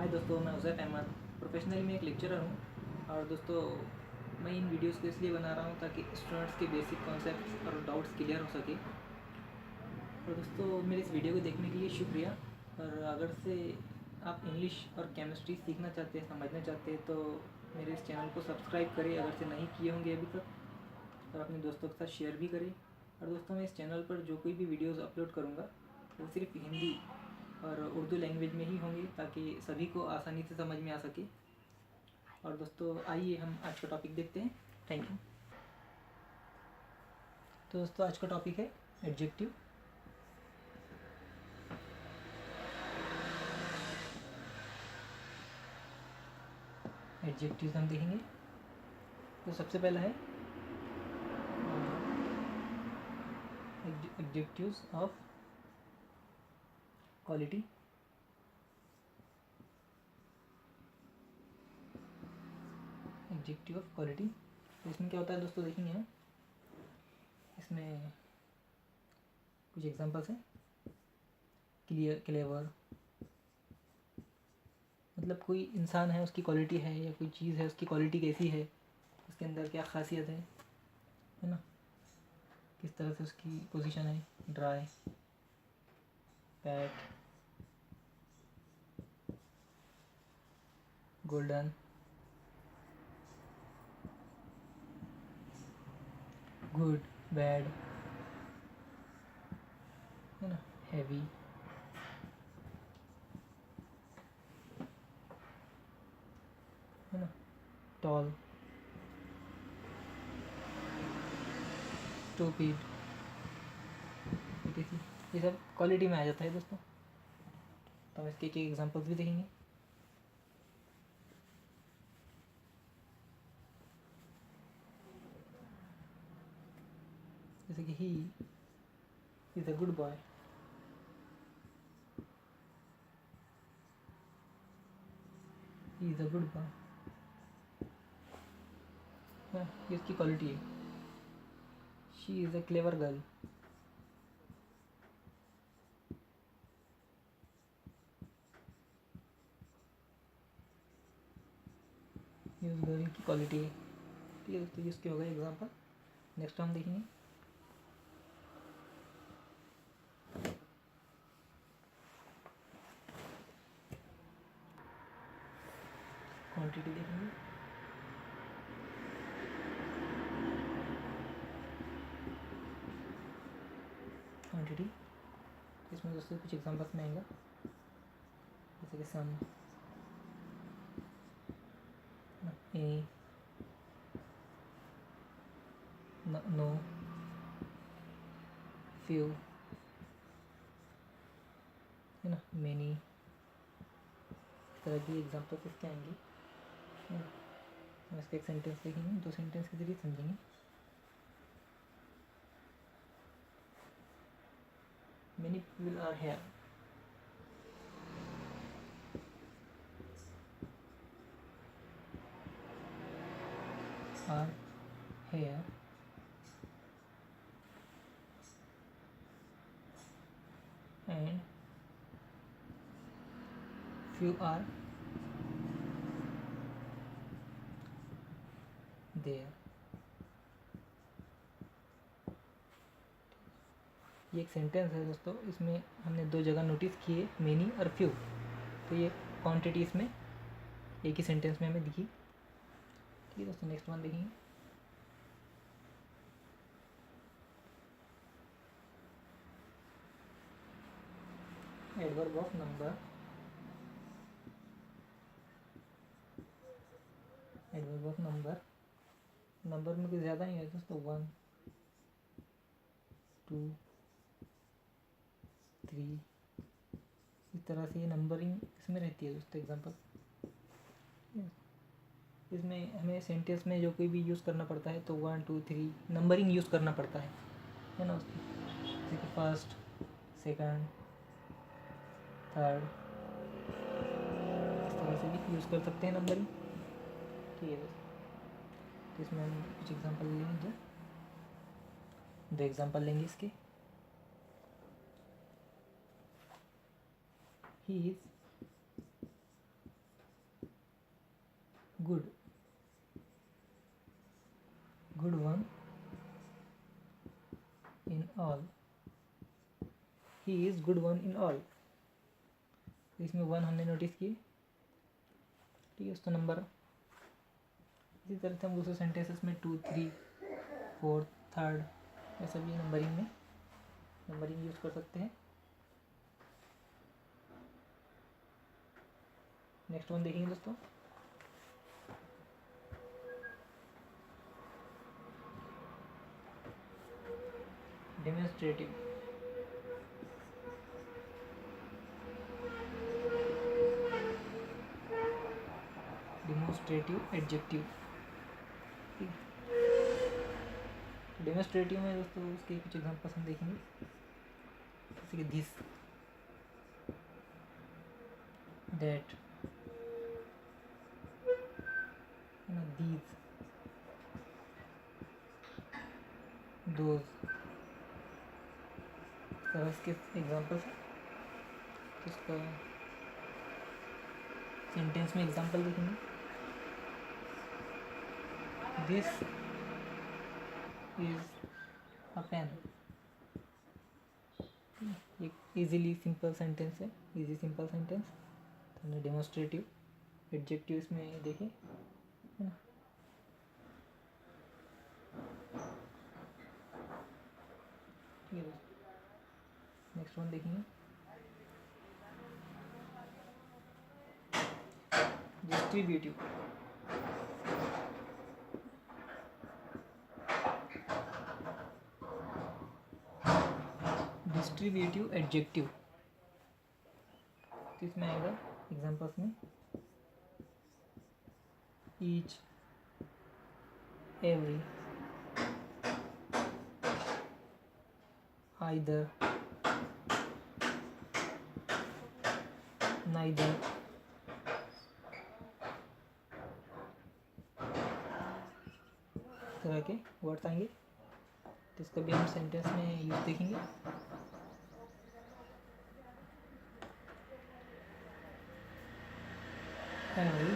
हाय दोस्तों, मैं उज़ैफ़ अहमद। प्रोफेशनली मैं एक लेक्चरर हूँ और दोस्तों मैं इन वीडियोस को इसलिए बना रहा हूँ ताकि स्टूडेंट्स के बेसिक कॉन्सेप्ट्स और डाउट्स क्लियर हो सके। और दोस्तों मेरे इस वीडियो को देखने के लिए शुक्रिया। और अगर से आप इंग्लिश और केमिस्ट्री सीखना चाहते हैं, समझना चाहते हैं, तो मेरे इस चैनल को सब्सक्राइब करें अगर से नहीं किए होंगे अभी तक, और अपने दोस्तों के साथ शेयर भी करें। और दोस्तों मैं इस चैनल पर जो कोई भी वीडियोज़ अपलोड करूँगा वो सिर्फ हिंदी और उर्दू लैंग्वेज में ही होंगी ताकि सभी को आसानी से समझ में आ सके। और दोस्तों आइए हम आज का टॉपिक देखते हैं। Thank you. तो दोस्तों आज का टॉपिक है एडजेक्टिव। एडजेक्टिव्स हम देखेंगे। तो सबसे पहला है adjectives of quality. Adjective of quality, तो इसमें क्या होता है दोस्तों, देखेंगे हम। इसमें कुछ एग्जांपल्स हैं। क्लियर, क्लेवर, मतलब कोई इंसान है उसकी क्वालिटी है, या कोई चीज़ है उसकी क्वालिटी कैसी है, उसके अंदर क्या खासियत है ना, किस तरह से उसकी पोजीशन है। Dry, PAT, golden, good, bad, है ना, हैवी, है ना, टॉल, स्टूपिड, etc। ये सब क्वालिटी में आ जाता है दोस्तों। तो हम इसके एक एग्जांपल्स भी देखेंगे। जैसे कि he is a good boy, he is a good boy, ये उसकी क्वालिटी है। She is a clever girl, ये उस गर्ल की क्वालिटी है। ठीक है दोस्तों, ये उसके हो गए एग्जांपल। नेक्स्ट हम देखेंगे क्वांटिटी देखेंगे। क्वांटिटी, इसमें दोस्तों कुछ एग्जांपल्स में आएगा, जैसे कि सम, एनी, नो, फ्यू, है ना, मैनी। इस तरह की एग्जांपल्स इसके आएंगे। हम इसका एक सेंटेंस देखेंगे, दो सेंटेंस के जरिए समझेंगे। Many people are here. Are here. And few are there. ये एक सेंटेंस है दोस्तों, इसमें हमने दो जगह नोटिस किए, मेनी और फ्यू। तो ये क्वांटिटी इसमें एक ही सेंटेंस में हमें दिखी। ठीक है दोस्तों, नेक्स्ट वन देखेंगे। Adverb of number. Adverb of number, number में कुछ ज़्यादा नहीं है दोस्तों, 1 2 3, इस तरह से ये नंबरिंग इसमें रहती है दोस्तों। एग्जांपल, इसमें हमें सेंटेंस में जो कोई भी यूज़ करना पड़ता है तो 1 2 3 नंबरिंग यूज़ करना पड़ता है ना उसकी। जैसे कि फर्स्ट, सेकंड, थर्ड, इस तरह से भी यूज़ कर सकते हैं नंबरिंग। ठीक है दोस्तों, तो इसमें हम कुछ एग्जांपल लेंगे, दो एग्जांपल लेंगे इसके। He is good one in all, he is good one in all। इसमें 1 हमने नोटिस किए, ठीक है, उसका नंबर। इसी तरह से हम दूसरे सेंटेंसेस में 2, 3, 4, 3rd ऐसा भी नंबरिंग यूज़ कर सकते हैं। नेक्स्ट वन देखेंगे दोस्तों, डेमोन्स्ट्रेटिव। Demonstrative adjective. डेमोन्स्ट्रेटिव में दोस्तों उसके कुछ एग्जांपल्स हम देखेंगे, जैसे कि दिस, दैट, दीज, दोज, तरह इसके एग्जांपल्स हैं। तो इसका सेंटेंस में एग्जांपल देखेंगे। This is a pen. एक इजीली सिंपल सेंटेंस है, इजी सिंपल सेंटेंस। तो हमने डेमोन्स्ट्रेटिव एडजेक्टिव इसमें देखे, है ना। ठीक है, नेक्स्ट वन देखेंगे, डिस्ट्रीब्यूटिव। डिस्ट्रीब्यूटिव एडजेक्टिव, तो इसमें आएगा एग्जांपल्स में ईच, एवरी, आइदर, नाइदर, तरह के वर्ड्स आएंगे। तो इसका भी हम सेंटेंस में यूज देखेंगे। Every,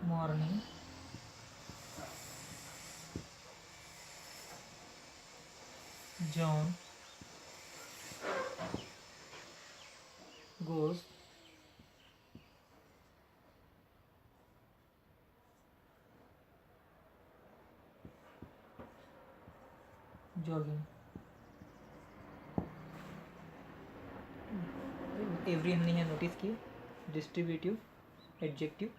morning, John goes jogging। Every हमने यहाँ नोटिस किया, डिस्ट्रीब्यूटिव एडजेक्टिव।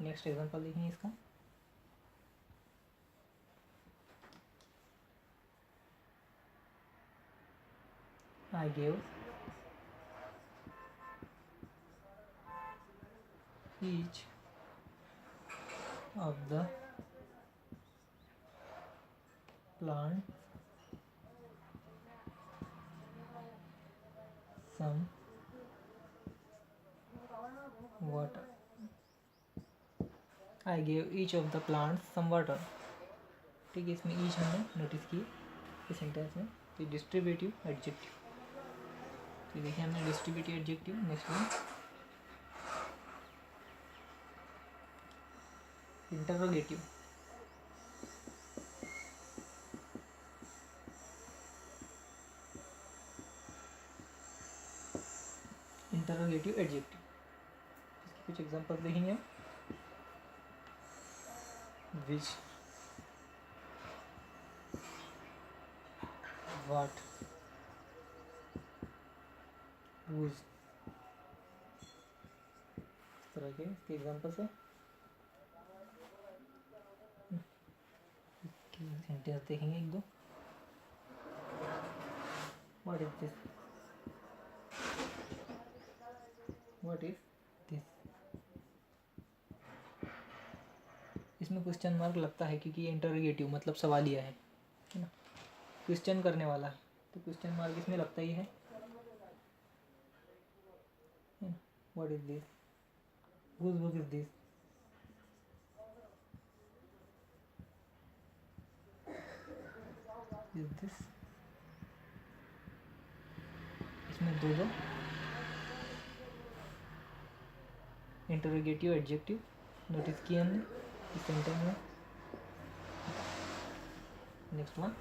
नेक्स्ट एग्जांपल देखेंगे इसका, I gave each of the plants some water। I gave each of the plants some water। ठीक है, इसमें ईच हमने नोटिस किए इस सेंटेंस में। तो डिस्ट्रीब्यूटिव एडजेक्टिव, तो देखिए हमने distributive adjective. Next one interrogative. Interrogative adjective, इसके कुछ एग्जांपल्स देखेंगे। विच, व्हाट, whose, इस तरह के इसके एग्जांपल्स है। सेंटेंस देखेंगे एक दो। What is this, what is this. इसमें क्वेश्चन मार्क लगता है क्योंकि ये इंटरोगेटिव मतलब सवालिया है ना, क्वेश्चन करने वाला है, तो क्वेश्चन मार्क इसमें लगता ही है। What is this, whose book is this, is this इसमें दो इंटरोगेटिव एडजेक्टिव नोटिस किए हमने इस सेंटेंस में। नेक्स्ट वन,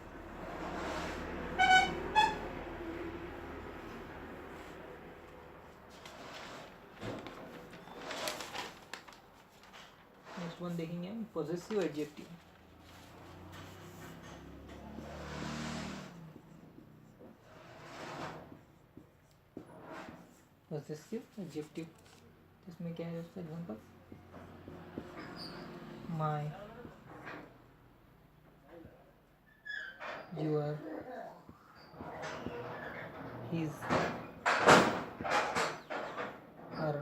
देखेंगे हम पॉजेसिव एडजेक्टिव। पॉजेसिव एडजेक्टिव इसमें क्या है? उसका example my, your, his, her,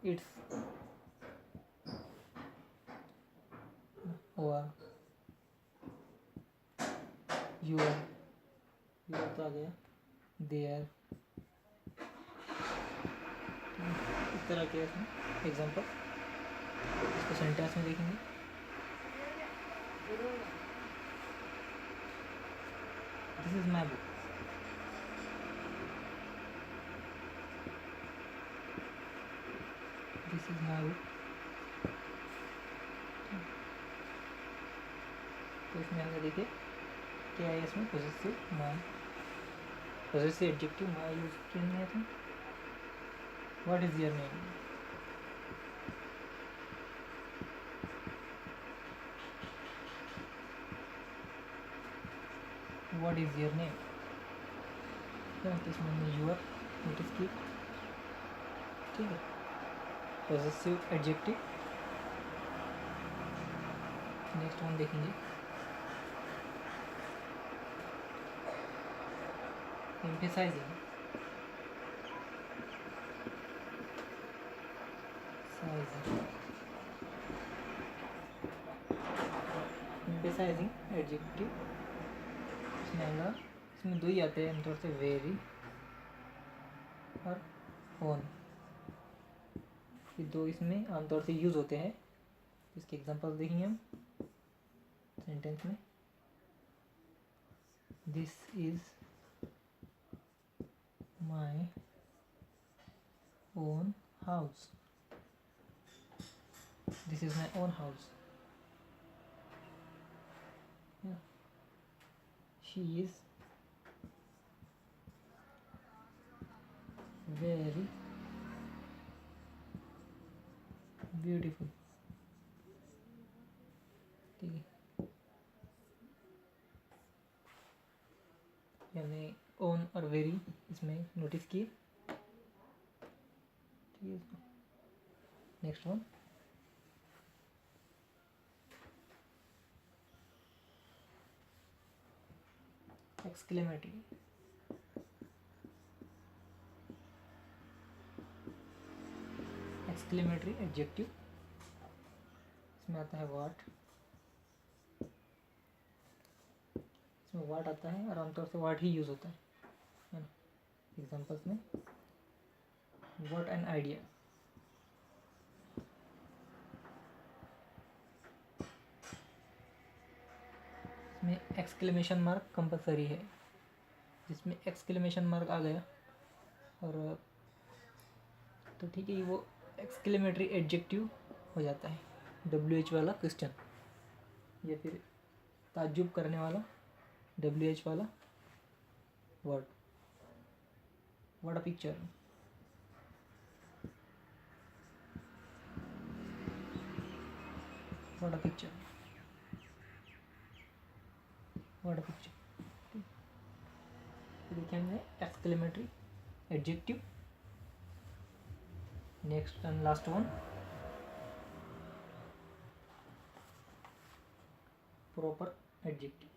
it's, और योर तो आ गया, देयर। इस तरह के इसमें एग्जांपल इसको सेंटेंस में देखेंगे। This is my book, this is my book. तो इसमें हमने देखे क्या है, इसमें पॉजेसिव माई, पॉजेसिव एडजेक्टिव माई यूज करनी है। तो what is your name, what is your name. तो इसमें हमने यूर नोटिस की, ठीक है। Possessive adjective. नेक्स्ट वन देखेंगे emphasizing, emphasizing एडजेक्टिव। इसमें दो ही आते हैं आमतौर से, वेरी और ऑन। ये दो इसमें आमतौर से यूज़ होते हैं। इसके एग्जांपल देखेंगे हम सेंटेंस में। This is my own house, this is my own house. She is very beautiful, ठीक है। यानी ओन और वेरी इसमें नोटिस किए, ठीक है। Next one, exclamatory. Exclamatory adjective, इसमें आता है व्हाट, इसमें व्हाट आता है और आमतौर से व्हाट ही यूज़ होता है ना। एग्जांपल्स में व्हाट एन आइडिया, इसमें एक्सक्लेमेशन मार्क कंपलसरी है। जिसमें एक्सक्लेमेशन मार्क आ गया और तो ठीक है, वो एक्सक्लेमेटरी एडजेक्टिव हो जाता है। WH वाला क्वेश्चन या फिर ताज्जुब करने वाला WH वाला word. What a picture, what a picture, what a picture. देखिए हमने exclamatory adjective. Next and last one, proper adjective.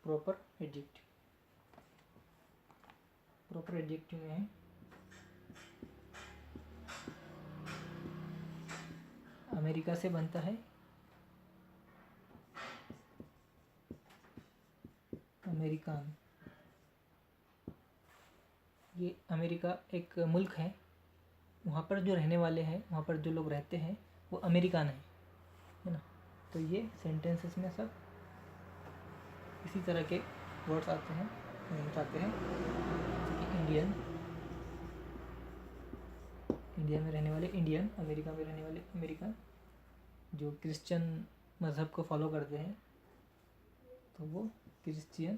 Proper adjective, proper adjective में है अमेरिका से बनता है, अमेरिकान। ये अमेरिका एक मुल्क है, वहाँ पर जो रहने वाले हैं, वहाँ पर जो लोग रहते हैं वो अमेरिकन है ना। तो ये सेंटेंसेस में सब इसी तरह के वर्ड्स आते हैं, नेम्स आते हैं, जैसे कि इंडिया में रहने वाले इंडियन, अमेरिका में रहने वाले अमेरिकन, जो क्रिश्चियन मज़हब को फॉलो करते हैं तो वो क्रिश्चियन,